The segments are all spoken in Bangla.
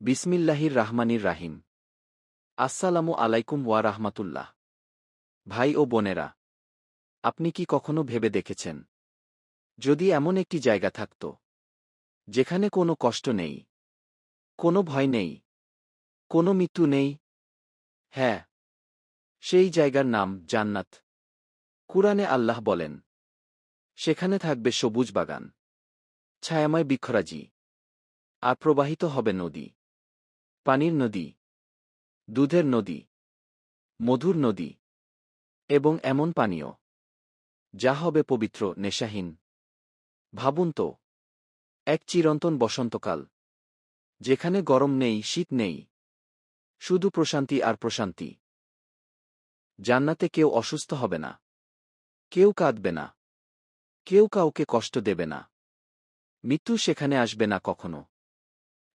বিসমিল্লাহির রাহমানির রাহিম। আসসালামু আলাইকুম ওয়া রাহমাতুল্লাহ। ভাই ও বোনেরা, আপনি কি কখনো ভেবে দেখেছেন, যদি এমন একটি জায়গা থাকত যেখানে কোনো কষ্ট নেই, কোনো ভয় নেই, কোনো মৃত্যু নেই? হ্যাঁ, সেই জায়গার নাম জান্নাত। কুরআনে আল্লাহ বলেন, সেখানে থাকবে সবুজ বাগান, ছায়াময় বৃক্ষরাজি, আর প্রবাহিত হবে নদী, পানির নদী, দুধের নদী, মধুর নদী, এবং এমন পানীয় যা হবে পবিত্র, নেশাহীন। ভাবুন তো, এক চিরন্তন বসন্তকাল, যেখানে গরম নেই, শীত নেই, শুধু প্রশান্তি আর প্রশান্তি। জান্নাতে কেউ অসুস্থ হবে না, কেউ কাঁদবে না, কেউ কাউকে কষ্ট দেবে না, মৃত্যু সেখানে আসবে না কখনো।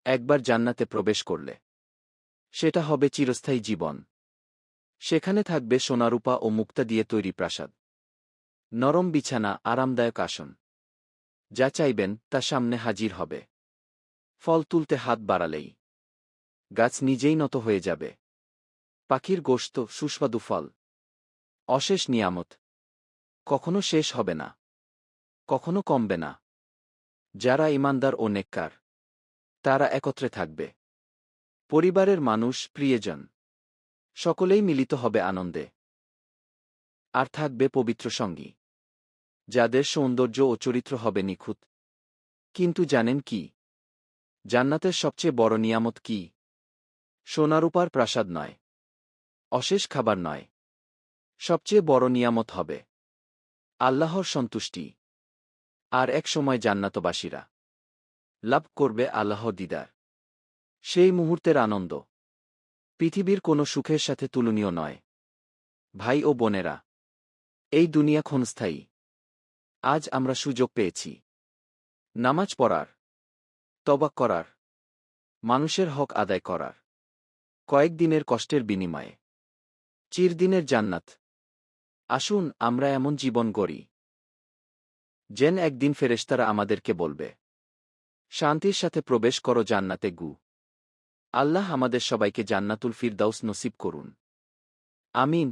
একবার জান্নাতে প্রবেশ করলে সেটা হবে চিরস্থায়ী জীবন। সেখানে থাকবে সোনারূপা ও মুক্তা দিয়ে তৈরি প্রাসাদ, নরম বিছানা, আরামদায়ক আসন। যা চাইবেন তা সামনে হাজির হবে। ফল তুলতে হাত বাড়ালেই গাছ নিজেই নত হয়ে যাবে। পাখির গোশত, সুস্বাদু ফল, অশেষ নিয়ামত, কখনো শেষ হবে না, কখনো কমবে না। যারা ঈমানদার ও নেককার, তারা একত্রে থাকবে। পরিবারের মানুষ, প্রিয়জন, সকলেই মিলিত হবে আনন্দে। আর থাকবে পবিত্র সঙ্গী, যাদের সৌন্দর্য ও চরিত্র হবে নিখুঁত। কিন্তু জানেন কি, জান্নাতের সবচেয়ে বড় নিয়ামত কি? সোনারূপার প্রাসাদ নয়, অশেষ খাবার নয়, সবচেয়ে বড় নিয়ামত হবে আল্লাহর সন্তুষ্টি। আর এক সময় জান্নাতবাসীরা লাভ করবে আল্লাহর দিদার। সেই মুহূর্তের আনন্দ পৃথিবীর কোনো সুখের সাথে তুলনীয় নয়। ভাই ও বোনেরা, এই দুনিয়া ক্ষণস্থায়ী। আজ আমরা সুযোগ পেয়েছি নামাজ পড়ার, তওবা করার, মানুষের হক আদায় করার। কয়েকদিনের কষ্টের বিনিময়ে চিরদিনের জান্নাত। আসুন আমরা এমন জীবন গড়ি যেন একদিন ফেরেশতারা আমাদেরকে বলবে, শান্তির সাথে প্রবেশ করো জান্নাতে গু। আল্লাহ আমাদের সবাইকে জান্নাতুল ফিরদাউস নসিব করুন। আমিন।